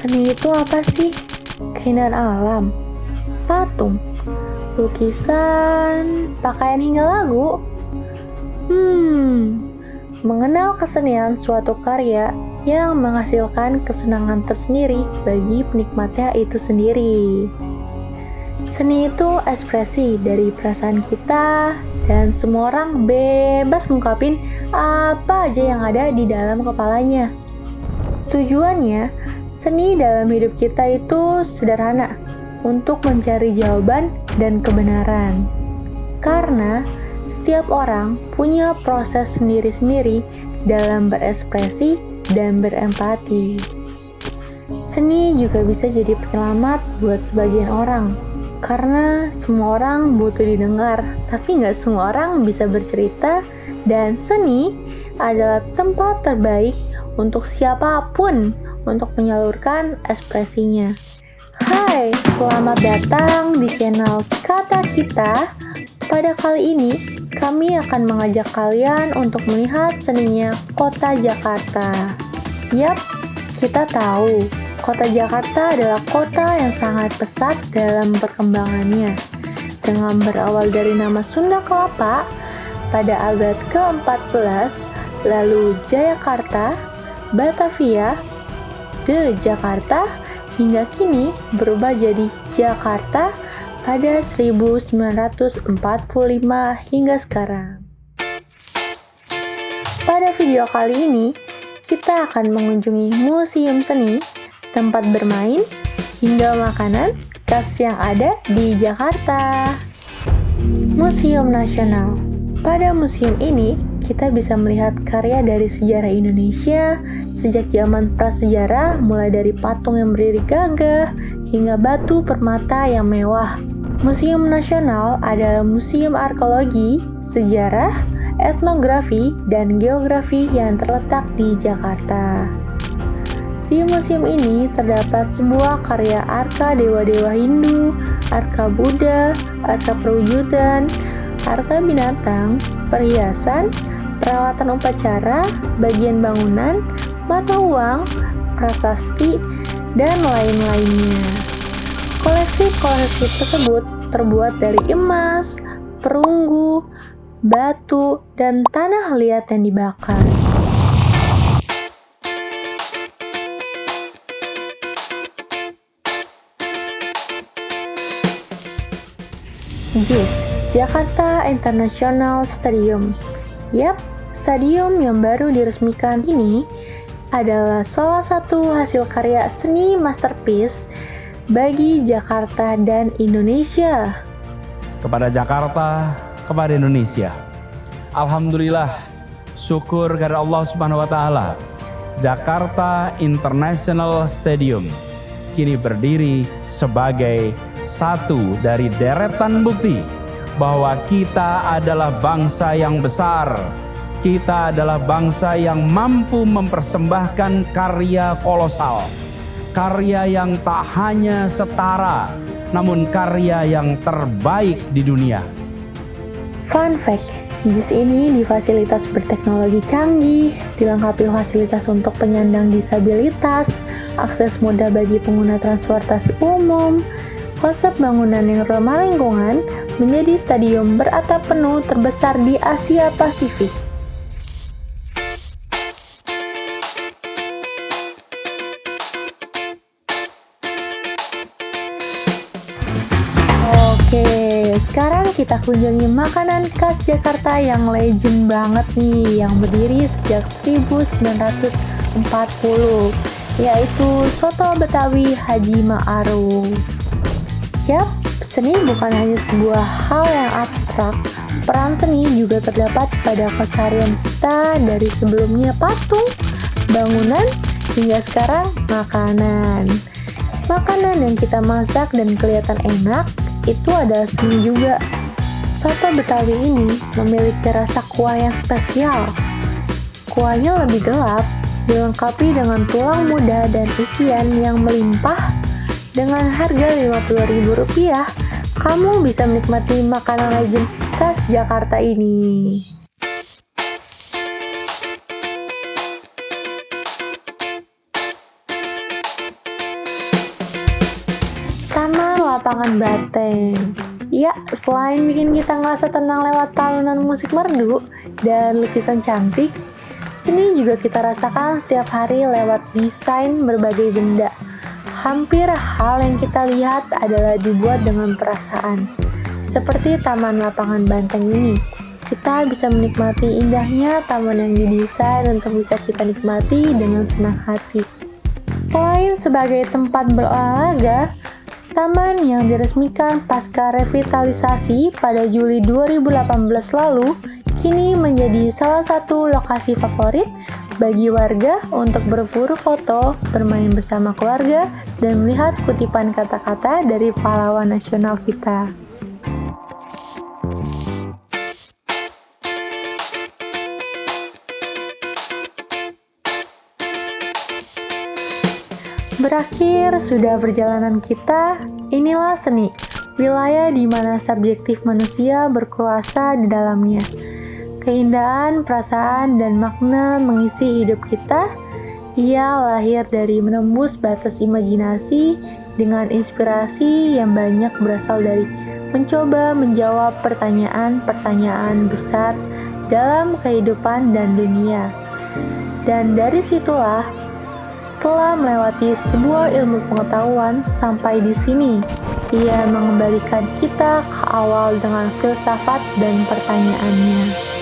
Seni itu apa sih? Keindahan alam, patung, lukisan, pakaian hingga lagu. Mengenal kesenian suatu karya yang menghasilkan kesenangan tersendiri bagi penikmatnya itu sendiri. Seni itu ekspresi dari perasaan kita, dan semua orang bebas ngungkapin apa aja yang ada di dalam kepalanya. Tujuannya, seni dalam hidup kita itu sederhana, untuk mencari jawaban dan kebenaran. Karena setiap orang punya proses sendiri-sendiri dalam berekspresi dan berempati. Seni juga bisa jadi penyelamat buat sebagian orang, karena semua orang butuh didengar, tapi nggak semua orang bisa bercerita, dan seni adalah tempat terbaik untuk siapapun untuk menyalurkan ekspresinya. Hai, selamat datang di channel Kata Kita. Pada kali ini, kami akan mengajak kalian untuk melihat seninya Kota Jakarta. Yap, kita tahu Kota Jakarta adalah kota yang sangat pesat dalam perkembangannya. Dengan berawal dari nama Sunda Kelapa pada abad ke-14, lalu Jayakarta, Batavia, The Jakarta, hingga kini berubah jadi Jakarta pada 1945 hingga sekarang. Pada video kali ini, kita akan mengunjungi museum seni, tempat bermain, hingga makanan khas yang ada di Jakarta. Museum Nasional. Pada museum ini, kita bisa melihat karya dari sejarah Indonesia sejak zaman prasejarah, mulai dari patung yang berdiri gagah hingga batu permata yang mewah. Museum Nasional adalah museum arkeologi, sejarah, etnografi, dan geografi yang terletak di Jakarta. Di museum ini terdapat sebuah karya arka dewa-dewa Hindu, arka Buddha, arka perwujudan, arka binatang, perhiasan, peralatan upacara, bagian bangunan, mata uang, prasasti, dan lain-lainnya. Koleksi-koleksi tersebut terbuat dari emas, perunggu, batu, dan tanah liat yang dibakar. JIS, Jakarta International Stadium. Yap, stadium yang baru diresmikan ini adalah salah satu hasil karya seni masterpiece bagi Jakarta dan Indonesia. Kepada Jakarta, kepada Indonesia. Alhamdulillah, syukur kepada Allah Subhanahu wa taala. Jakarta International Stadium kini berdiri sebagai satu dari deretan bukti bahwa kita adalah bangsa yang besar. Kita adalah bangsa yang mampu mempersembahkan karya kolosal. Karya yang tak hanya setara, namun karya yang terbaik di dunia. Fun fact, JIS ini difasilitas berteknologi canggih, dilengkapi fasilitas untuk penyandang disabilitas, akses mudah bagi pengguna transportasi umum, konsep bangunan yang ramah lingkungan, menjadi stadium beratap penuh terbesar di Asia Pasifik. Oke, sekarang kita kunjungi makanan khas Jakarta yang legend banget nih, yang berdiri sejak 1940, yaitu Soto Betawi Haji Ma'aruf. Yap, seni bukan hanya sebuah hal yang abstrak, peran seni juga terdapat pada keseharian kita dari sebelumnya patung, bangunan, hingga sekarang makanan. Makanan yang kita masak dan kelihatan enak, itu adalah seni juga. Soto Betawi ini memiliki rasa kuah yang spesial. Kuahnya lebih gelap, dilengkapi dengan tulang muda dan isian yang melimpah. Dengan harga Rp50.000, kamu bisa menikmati makanan legend khas Jakarta ini. Lapangan Banteng. Ya, selain bikin kita ngerasa tenang lewat talunan musik merdu dan lukisan cantik, seni juga kita rasakan setiap hari lewat desain berbagai benda. Hampir hal yang kita lihat adalah dibuat dengan perasaan. Seperti Taman Lapangan Banteng ini, kita bisa menikmati indahnya taman yang didesain untuk bisa kita nikmati dengan senang hati. Selain sebagai tempat berolahraga, taman yang diresmikan pasca revitalisasi pada Juli 2018 lalu kini menjadi salah satu lokasi favorit bagi warga untuk berburu foto, bermain bersama keluarga, dan melihat kutipan kata-kata dari pahlawan nasional kita. Berakhir sudah perjalanan kita, inilah seni, wilayah di mana subjektif manusia berkuasa di dalamnya. Keindahan, perasaan, dan makna mengisi hidup kita. Ia lahir dari menembus batas imajinasi dengan inspirasi yang banyak berasal dari mencoba menjawab pertanyaan-pertanyaan besar dalam kehidupan dan dunia. Dan dari situlah, setelah melewati sebuah ilmu pengetahuan sampai di sini, ia mengembalikan kita ke awal dengan filsafat dan pertanyaannya.